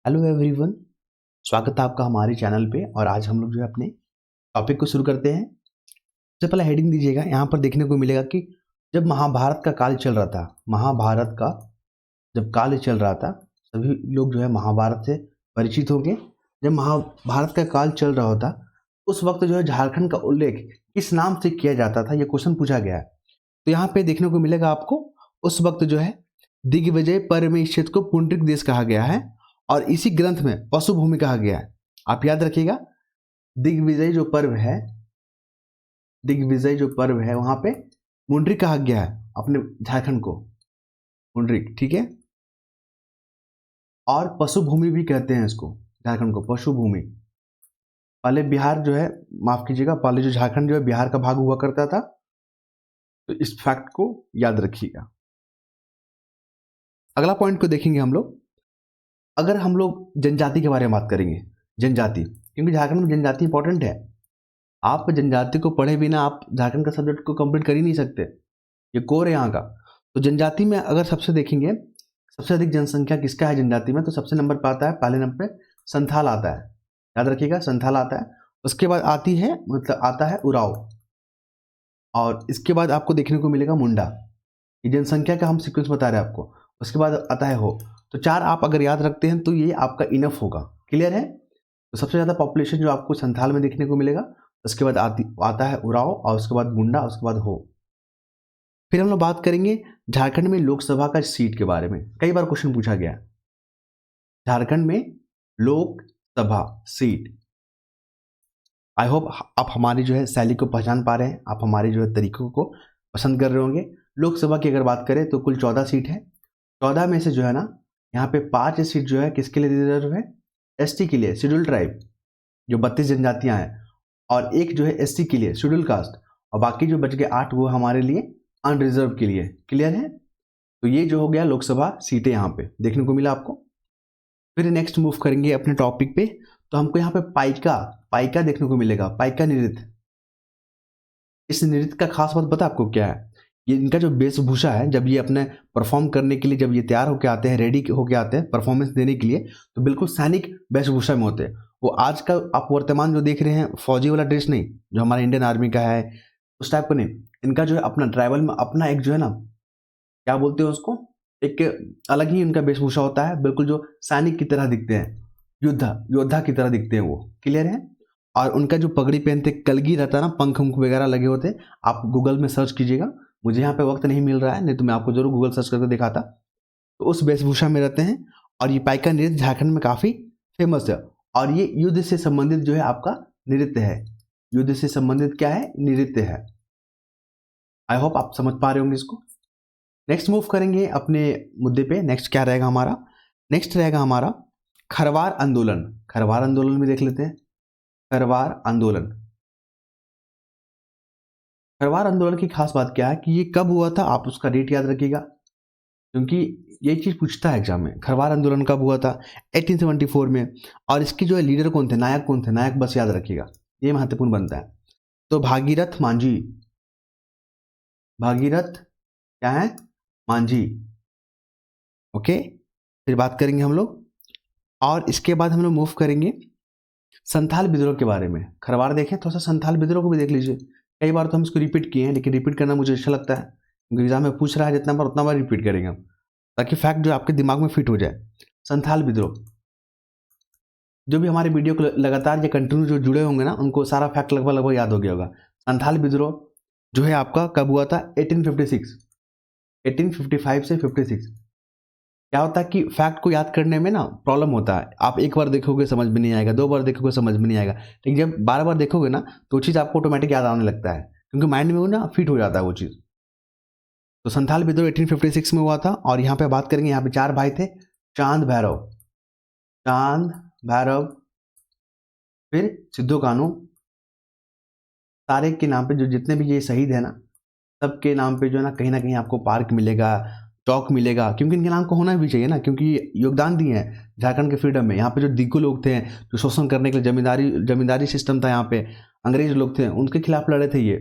Hello everyone. स्वागत है आपका हमारे चैनल पे। और आज हम लोग जो है अपने टॉपिक को शुरू करते हैं। सबसे पहले हेडिंग दीजिएगा। यहाँ पर देखने को मिलेगा कि जब महाभारत का काल चल रहा था, महाभारत का जब काल चल रहा था, सभी लोग जो है महाभारत से परिचित होंगे। जब महाभारत का काल चल रहा होता उस वक्त जो है झारखंड का उल्लेख किस नाम से किया जाता था, ये क्वेश्चन पूछा गया है। तो यहाँ पे देखने को मिलेगा आपको उस वक्त जो है दिग्विजय पर्व में इस क्षेत्र को पुंडरिक देश कहा गया है और इसी ग्रंथ में पशु भूमि कहा गया है। आप याद रखिएगा, दिग्विजय जो पर्व है, दिग्विजय जो पर्व है वहां पे पुंडरिक कहा गया है अपने झारखंड को, पुंडरिक, ठीक है। और पशु भूमि भी कहते हैं इसको, झारखंड को पशु भूमि। पहले बिहार जो है, माफ कीजिएगा, पहले जो झारखंड जो है बिहार का भाग हुआ करता था। तो इस फैक्ट को याद रखिएगा। अगला पॉइंट को देखेंगे हम लोग। अगर हम लोग जनजाति के बारे में बात करेंगे, जनजाति, क्योंकि झारखंड में जनजाति इंपॉर्टेंट है। आप जनजाति को पढ़े बिना आप झारखंड का सब्जेक्ट को कंप्लीट कर ही नहीं सकते, ये कोर है यहाँ का। तो जनजाति में अगर सबसे देखेंगे, सबसे अधिक जनसंख्या किसका है जनजाति में, तो सबसे नंबर पर आता है, पहले नंबर पे संथाल आता है। याद रखिएगा, संथाल आता है। उसके बाद आती है, मतलब आता है उराव, और इसके बाद आपको देखने को मिलेगा मुंडा। ये जनसंख्या का हम सीक्वेंस बता रहे हैं आपको। उसके बाद आता है हो। तो चार आप अगर याद रखते हैं तो ये आपका इनफ होगा। क्लियर है। तो सबसे ज़्यादा पॉपुलेशन जो आपको संथाल में देखने को मिलेगा, उसके बाद आता है उराव, और उसके बाद मुंडा, उसके बाद हो। फिर हम लोग बात करेंगे झारखंड में लोकसभा का सीट के बारे में। कई बार क्वेश्चन पूछा गया, झारखंड में लोकसभा सीट। आई होप आप हमारी जो है शैली को पहचान पा रहे हैं, आप हमारे जो है तरीकों को पसंद कर रहे होंगे। लोकसभा की अगर बात करें तो कुल 14 सीट है। 14 में से जो है ना, यहाँ पे 5 सीट जो है किसके लिए रिजर्व है, एसटी के लिए, शेड्यूल ट्राइब, जो 32 जनजातियां हैं, और एक जो है एसटी के लिए, शेड्यूल कास्ट, और बाकी जो बच गए 8 वो हमारे लिए अनरिजर्व के लिए। क्लियर है। तो ये जो हो गया लोकसभा सीटें यहाँ पे देखने को मिला आपको। फिर नेक्स्ट मूव करेंगे अपने टॉपिक पे। तो हमको यहाँ पे पाइका देखने को मिलेगा, पाइका नृत्य। इस नृत्य का खास बात पता आपको क्या है, ये इनका जो वेशभूषा है, जब ये अपने परफॉर्म करने के लिए जब ये तैयार होकर आते हैं, रेडी होकर आते हैं परफॉर्मेंस देने के लिए, तो बिल्कुल सैनिक वेशभूषा में होते हैं। वो आज का आप वर्तमान जो देख रहे हैं फौजी वाला ड्रेस नहीं, जो हमारे इंडियन आर्मी का है उस टाइप का नहीं। इनका जो है अपना ट्राइबल में अपना एक जो है ना, क्या बोलते हैं उसको, एक अलग ही इनका वेशभूषा होता है, बिल्कुल जो सैनिक की तरह दिखते हैं, योद्धा की तरह दिखते हैं वो। क्लियर है। और उनका जो पगड़ी पहनते कलगी रहता है ना, पंख उंख वगैरह लगे होते हैं। आप गूगल में सर्च कीजिएगा, मुझे यहाँ पे वक्त नहीं मिल रहा है, नहीं तो मैं आपको जरूर गूगल सर्च करके दिखाता। तो उस वेशभूषा में रहते हैं। और ये पाइका नृत्य झारखंड में काफ़ी फेमस है। और ये युद्ध से संबंधित जो है आपका नृत्य है। युद्ध से संबंधित क्या है, नृत्य है। आई होप आप समझ पा रहे होंगे इसको। नेक्स्ट मूव करेंगे अपने मुद्दे पे। नेक्स्ट क्या रहेगा हमारा, नेक्स्ट रहेगा हमारा खरवार आंदोलन। खरवार आंदोलन भी देख लेते हैं। खरवार आंदोलन, खरवार आंदोलन की खास बात क्या है कि ये कब हुआ था, आप उसका डेट याद रखिएगा, क्योंकि ये चीज़ पूछता है एग्जाम में। खरवार आंदोलन कब हुआ था, 1874 में। और इसके जो है लीडर कौन थे, नायक कौन थे, नायक बस याद रखिएगा, ये महत्वपूर्ण बनता है। तो भागीरथ मांझी, भागीरथ क्या है, मांझी। ओके। फिर बात करेंगे हम लोग, और इसके बाद हम लोग मूव करेंगे संथाल विद्रोह के बारे में। खरवार देखें, थोड़ा सा संथाल विद्रोह को भी देख लीजिए। कई बार तो हम इसको रिपीट किए हैं, लेकिन रिपीट करना मुझे अच्छा लगता है, क्योंकि एग्जाम में पूछ रहा है जितना बार उतना बार रिपीट करेंगे हम, ताकि फैक्ट जो आपके दिमाग में फिट हो जाए। संथाल विद्रोह, जो भी हमारे वीडियो को लगातार या कंटिन्यू जो जुड़े होंगे ना, उनको सारा फैक्ट लगभग लगभग याद हो गया होगा। संथाल विद्रोह जो है आपका कब हुआ था, 1856, 1855 से 56। क्या होता है कि फैक्ट को याद करने में ना प्रॉब्लम होता है। आप एक बार देखोगे समझ में नहीं आएगा, 2 बार देखोगे समझ में नहीं आएगा, लेकिन जब बार बार देखोगे ना तो वो चीज़ आपको ऑटोमेटिक याद आने लगता है, क्योंकि माइंड में वो ना फिट हो जाता है वो चीज़। तो संथाल विद्रोह 1856 में हुआ था। और यहाँ पे बात करेंगे, यहाँ पे 4 भाई थे, चांद भैरव, चांद भैरव, फिर सिद्धू कानू। सारे के नाम पे जो जितने भी ये शहीद है ना, सबके नाम पे जो है ना कहीं आपको पार्क मिलेगा, चौक मिलेगा, क्योंकि इनके नाम को होना भी चाहिए ना, क्योंकि योगदान दिए हैं झारखंड के फ्रीडम में। यहाँ पे जो दिग्गो लोग थे, जो शोषण करने के लिए जमींदारी सिस्टम था, यहाँ पे अंग्रेज लोग थे, उनके खिलाफ लड़े थे ये।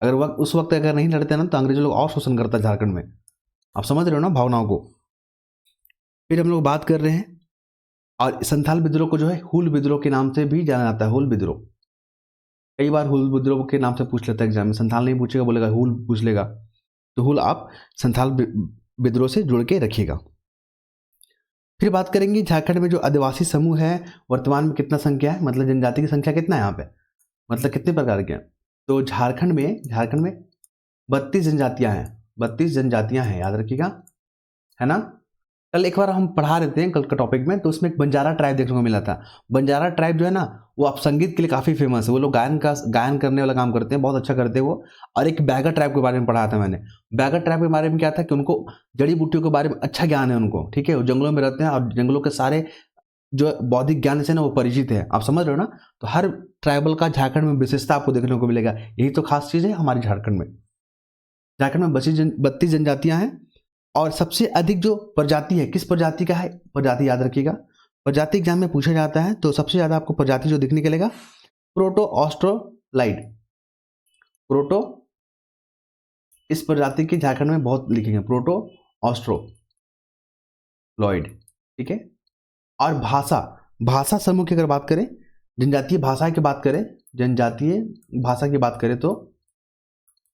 अगर उस वक्त अगर नहीं लड़ते ना, तो अंग्रेज लोग और शोषण करता झारखंड में। आप समझ रहे हो ना भावनाओं को। फिर हम लोग बात कर रहे हैं, और संथाल विद्रोह को जो है हुल विद्रोह के नाम से भी जाना जाता है। हुल विद्रोह, कई बार हुल विद्रोह के नाम से पूछ लेता है एग्जाम में, संथाल नहीं पूछेगा, बोलेगा हुल पूछ लेगा, तो हुल आप संथाल विद्रोह से जुड़ के रखिएगा। फिर बात करेंगे झारखंड में जो आदिवासी समूह है वर्तमान में कितना संख्या है, मतलब जनजाति की संख्या कितना है यहाँ पे, मतलब कितने प्रकार के हैं। तो झारखंड में 32 जनजातियां हैं, 32 जनजातियां हैं, याद रखिएगा, है ना। कल एक बार हम पढ़ा रहे थे कल का टॉपिक में, तो उसमें एक बंजारा ट्राइब देखने को मिला था। बंजारा ट्राइब जो है ना, वो आप संगीत के लिए काफ़ी फेमस है, वो लोग गायन करने वाला काम करते हैं, बहुत अच्छा करते हैं वो। और एक बैगा ट्राइब के बारे में पढ़ा था मैंने। बैगा ट्राइब के बारे में क्या था कि उनको जड़ी बूटियों के बारे में अच्छा ज्ञान है उनको, ठीक है, वो जंगलों में रहते हैं और जंगलों के सारे जो बौद्धिक ज्ञान से ना वो परिचित है, आप समझ रहे हो ना। तो हर ट्राइबल का झारखंड में विशेषता आपको देखने को मिलेगा, यही तो खास चीज़ है हमारे झारखंड में। झारखंड में 32 जनजातियां हैं और सबसे अधिक जो प्रजाति है, किस प्रजाति का है, प्रजाति याद रखिएगा, प्रजाति एग्जाम में पूछा जाता है। तो सबसे ज़्यादा आपको प्रजाति जो दिखने के लेगा प्रोटो ऑस्ट्रोलाइड, प्रोटो, इस प्रजाति के झारखंड में बहुत लिखेंगे, प्रोटो ऑस्ट्रोलॉइड, ठीक है। और भाषा समूह की अगर बात करें, जनजातीय भाषा की बात करें, जनजातीय भाषा की बात करें, तो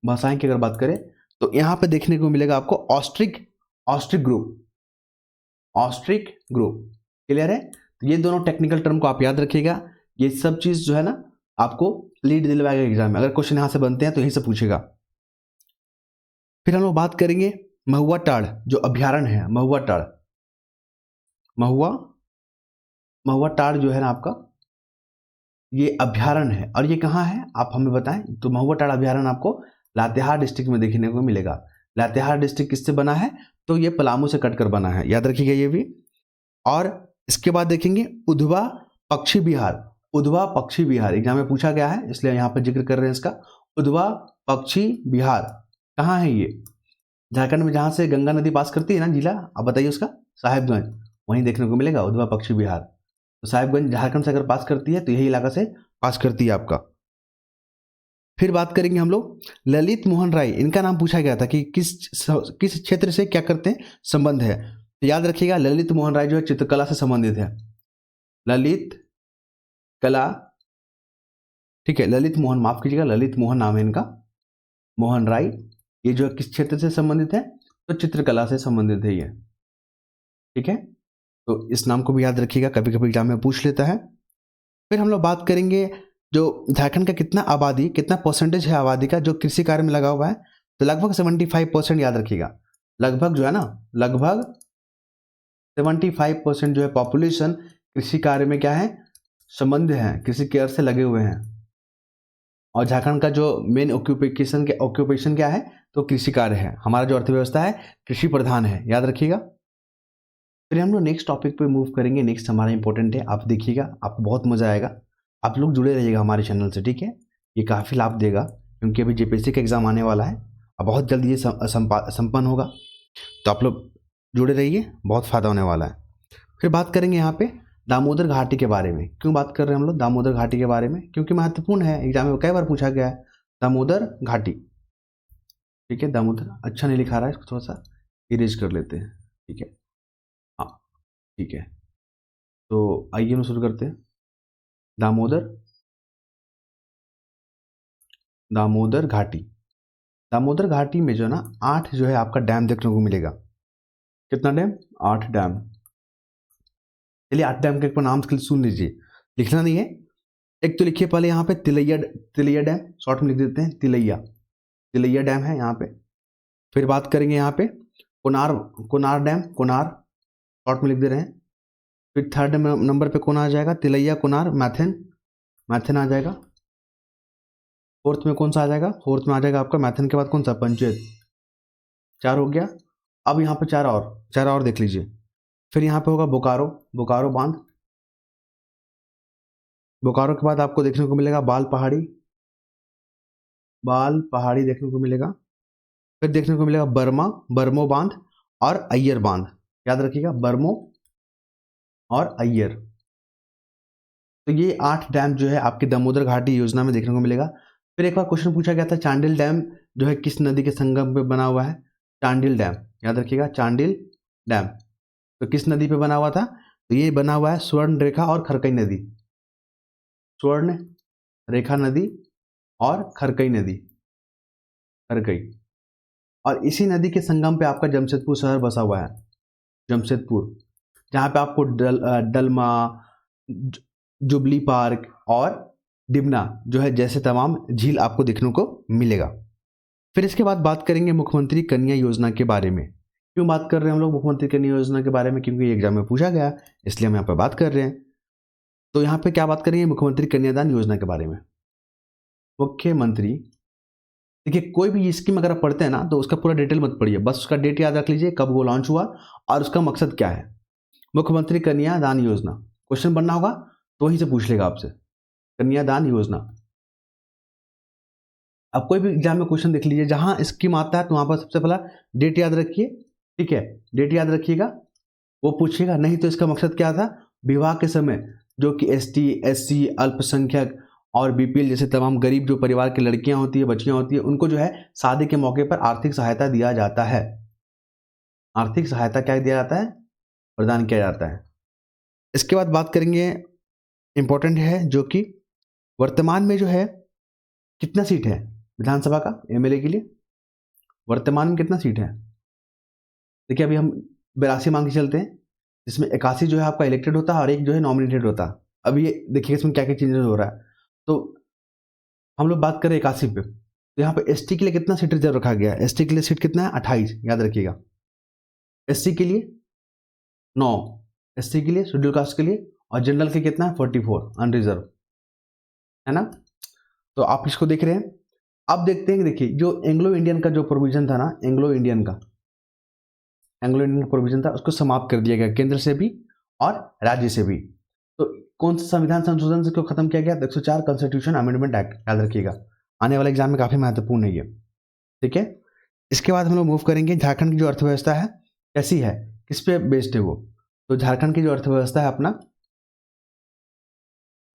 भाषाएं की अगर बात करें तो यहाँ पे देखने को मिलेगा आपको ऑस्ट्रिक ग्रुप, क्लियर है। तो ये दोनों टेक्निकल टर्म को आप याद रखिएगा, ये सब चीज जो है ना आपको लीड दिलवाएगा एग्जाम में, अगर क्वेश्चन यहाँ से बनते हैं तो यही से पूछेगा। फिर हम लोग बात करेंगे महुआ टाड़ जो अभ्यारण्य है, महुआ टाड़ जो है ना आपका, ये अभ्यारण्य है और ये कहाँ है आप हमें बताएं। तो महुआ टाड़ अभ्यारण्य आपको लातेहार डिस्ट्रिक्ट में देखने को मिलेगा। लातेहार डिस्ट्रिक्ट किससे बना है, तो ये पलामू से कटकर बना है, याद रखिएगा ये भी। और इसके बाद देखेंगे उधवा पक्षी विहार, एग्जाम में पूछा गया है इसलिए यहाँ पर जिक्र कर रहे हैं इसका। उधवा पक्षी विहार कहाँ है ये, झारखंड में जहाँ से गंगा नदी पास करती है ना, जिला आप बताइए उसका, साहेबगंज, वहीं देखने को मिलेगा उधवा पक्षी विहार। तो साहेबगंज झारखंड से अगर पास करती है तो यही इलाका से पास करती है आपका। फिर बात करेंगे हम लोग ललित मोहन राय, इनका नाम पूछा गया था कि किस क्षेत्र से क्या करते हैं, संबंध है। तो याद रखिएगा ललित मोहन राय जो है चित्रकला से संबंधित है, ललित कला, ठीक है, ललित मोहन, माफ कीजिएगा, ललित मोहन नाम है इनका, मोहन राय, ये जो है किस क्षेत्र से संबंधित है, तो चित्रकला से संबंधित है ये, ठीक है। तो इस नाम को भी याद रखिएगा, कभी कभी एग्जाम में पूछ लेता है। फिर हम लोग बात करेंगे जो झारखंड का कितना परसेंटेज है आबादी का जो कृषि कार्य में लगा हुआ है, तो लगभग 75% याद रखिएगा, लगभग जो है ना, लगभग 75% जो है पॉपुलेशन कृषि कार्य में क्या है, संबंध है, कृषि केयर से लगे हुए हैं। और झारखंड का जो मेन ऑक्यूपेशन क्या है, तो कृषि कार्य है, हमारा जो अर्थव्यवस्था है कृषि प्रधान है, याद रखिएगा। फिर हम लोग नेक्स्ट टॉपिक पे मूव करेंगे, नेक्स्ट हमारा इंपॉर्टेंट है, आप देखिएगा, आपको बहुत मजा आएगा, आप लोग जुड़े रहिएगा हमारे चैनल से, ठीक है। ये काफ़ी लाभ देगा क्योंकि अभी जेपीएससी का एग्ज़ाम आने वाला है और बहुत जल्द ये संपन्न होगा, तो आप लोग जुड़े रहिए, बहुत फ़ायदा होने वाला है। फिर बात करेंगे यहाँ पे दामोदर घाटी के बारे में। क्यों बात कर रहे हैं हम लोग दामोदर घाटी के बारे में, क्योंकि महत्वपूर्ण है, एग्जाम में कई बार पूछा गया है दामोदर घाटी, ठीक है। दामोदर अच्छा नहीं लिखा रहा है, इसको थोड़ा सा इरेज कर लेते हैं, ठीक है, हाँ ठीक है। तो आइए हम शुरू करते हैं। दामोदर घाटी में जो ना 8 जो है आपका डैम देखने को मिलेगा। कितना डैम, 8 डैम। चलिए 8 डैम के नाम सुन लीजिए, लिखना नहीं है, एक तो लिखिए पहले यहाँ पे तिलैया डैम, शॉर्ट में लिख देते हैं, तिलैया डैम है यहाँ पे। फिर बात करेंगे यहाँ पे कोनार डैम, शॉर्ट में लिख दे रहे हैं। फिर 3rd नंबर पे कौन आ जाएगा, तिलैया कोनार मैथन आ जाएगा। 4th में कौन सा आ जाएगा, 4th में आ जाएगा आपका मैथन के बाद कौन सा, पंचेत। 4 हो गया। अब यहाँ पे 4 और देख लीजिए। फिर यहाँ पे होगा बोकारो बांध। बोकारो के बाद आपको देखने को मिलेगा बाल पहाड़ी देखने को मिलेगा। फिर देखने को मिलेगा बर्मो बांध और अय्यर बांध, याद रखिएगा, बर्मो और अय्यर। तो ये 8 डैम जो है आपकी दामोदर घाटी योजना में देखने को मिलेगा। फिर एक बार क्वेश्चन पूछा गया था चांडिल डैम जो है किस नदी के संगम पे बना हुआ है, चांडिल डैम, याद रखिएगा, चांडिल डैम तो किस नदी पे बना हुआ था, तो ये बना हुआ है स्वर्ण रेखा और खरकई नदी, स्वर्ण रेखा नदी और खरकई नदी, खरकई। और इसी नदी के संगम पे आपका जमशेदपुर शहर बसा हुआ है, जमशेदपुर, जहाँ पे आपको डलमा, जुबली पार्क और डिबना जो है जैसे तमाम झील आपको देखने को मिलेगा। फिर इसके बाद बात करेंगे मुख्यमंत्री कन्या योजना के बारे में। क्यों बात कर रहे हैं हम लोग मुख्यमंत्री कन्या योजना के बारे में? क्योंकि एग्जाम में पूछा गया, इसलिए हम यहाँ पर बात कर रहे हैं। तो यहाँ पे क्या बात करेंगे? मुख्यमंत्री कन्यादान योजना के बारे में। मुख्यमंत्री, देखिए कोई भी स्कीम अगर आप पढ़ते हैं ना तो उसका पूरा डिटेल मत पढ़िए, बस उसका डेट याद रख लीजिए, कब वो लॉन्च हुआ और उसका मकसद क्या है। मुख्यमंत्री कन्यादान योजना क्वेश्चन बनना होगा तो वहीं से पूछ लेगा आपसे, कन्यादान योजना। अब कोई भी एग्जाम में क्वेश्चन देख लीजिए, जहां स्कीम आता है तो वहां पर सबसे पहला डेट याद रखिए, ठीक है, डेट याद रखिएगा, वो पूछेगा। नहीं तो इसका मकसद क्या था? विवाह के समय जो कि एसटी, एससी, अल्पसंख्यक और बीपीएल जैसे तमाम गरीब जो परिवार की लड़कियां होती है, बच्चियां होती है, उनको जो है शादी के मौके पर आर्थिक सहायता दिया जाता है। आर्थिक सहायता क्या दिया जाता है? प्रदान किया जाता है। इसके बाद बात करेंगे, इंपॉर्टेंट है, जो कि वर्तमान में जो है कितना सीट है विधानसभा का एमएलए के लिए? वर्तमान में कितना सीट है? देखिए अभी हम 82 मान के चलते हैं, जिसमें 81 जो है आपका इलेक्टेड होता है और एक जो है नॉमिनेटेड होता है। अभी ये देखिए इसमें क्या क्या चेंजेस हो रहा है। तो हम लोग बात करें 81 पे, तो यहाँ पे एसटी के लिए कितना सीट रिजर्व रखा गया है? एसटी के लिए सीट कितना है? 28, याद रखिएगा। एससी के लिए 9, एससी के लिए, शेड्यूल कास्ट के लिए, और जनरल के कितना है? 44 अनरिजर्व, है ना। तो आप इसको देख रहे हैं। अब देखते हैं, देखिए जो एंग्लो इंडियन का जो प्रोविजन था ना, एंग्लो इंडियन प्रोविजन था, उसको समाप्त कर दिया गया केंद्र से भी और राज्य से भी। तो कौन सा संविधान संशोधन से क्यों खत्म किया गया? 104 कॉन्स्टिट्यूशन अमेंडमेंट एक्ट, याद रखिएगा, आने वाले एग्जाम में काफी महत्वपूर्ण है ये, ठीक है। इसके बाद हम लोग मूव करेंगे, झारखंड की जो अर्थव्यवस्था है कैसी है, किस पे बेस्ड है वो? तो झारखंड की जो अर्थव्यवस्था है अपना,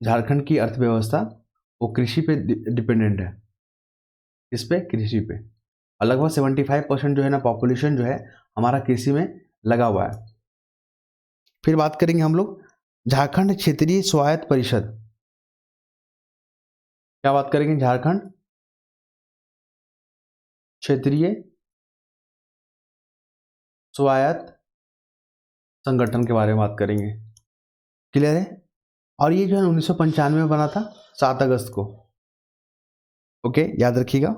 झारखंड की अर्थव्यवस्था वो कृषि पे डिपेंडेंट है। इस पे? कृषि पे। और लगभग 75% जो है ना पॉपुलेशन जो है हमारा कृषि में लगा हुआ है। फिर बात करेंगे हम लोग झारखंड क्षेत्रीय स्वायत्त परिषद। क्या बात करेंगे? झारखंड क्षेत्रीय स्वायत्त संगठन के बारे में बात करेंगे। क्लियर है? और ये जो है 1995 में बना था 7 अगस्त को, ओके, याद रखिएगा।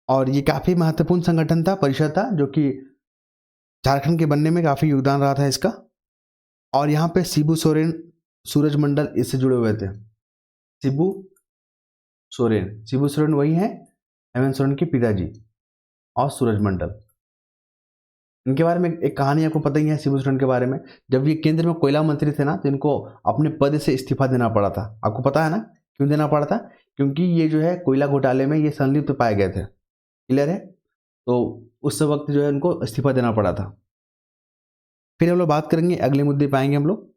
और ये काफी महत्वपूर्ण संगठन था, परिषद था, जो कि झारखंड के बनने में काफी योगदान रहा था इसका। और यहाँ पे शिबू सोरेन, सूरज मंडल इससे जुड़े हुए थे। शिबू सोरेन वही है हेमंत सोरेन के पिताजी, और सूरज मंडल, इनके बारे में एक कहानी आपको पता ही है शिबू सोरेन के बारे में। जब ये केंद्र में कोयला मंत्री थे ना, तो इनको अपने पद से इस्तीफा देना पड़ा था। आपको पता है ना क्यों देना पड़ा था? क्योंकि ये जो है कोयला घोटाले में ये संलिप्त पाए गए थे। क्लियर है? तो उस वक्त जो है इनको इस्तीफा देना पड़ा था। फिर हम लोग बात करेंगे, अगले मुद्दे पे आएंगे हम लोग,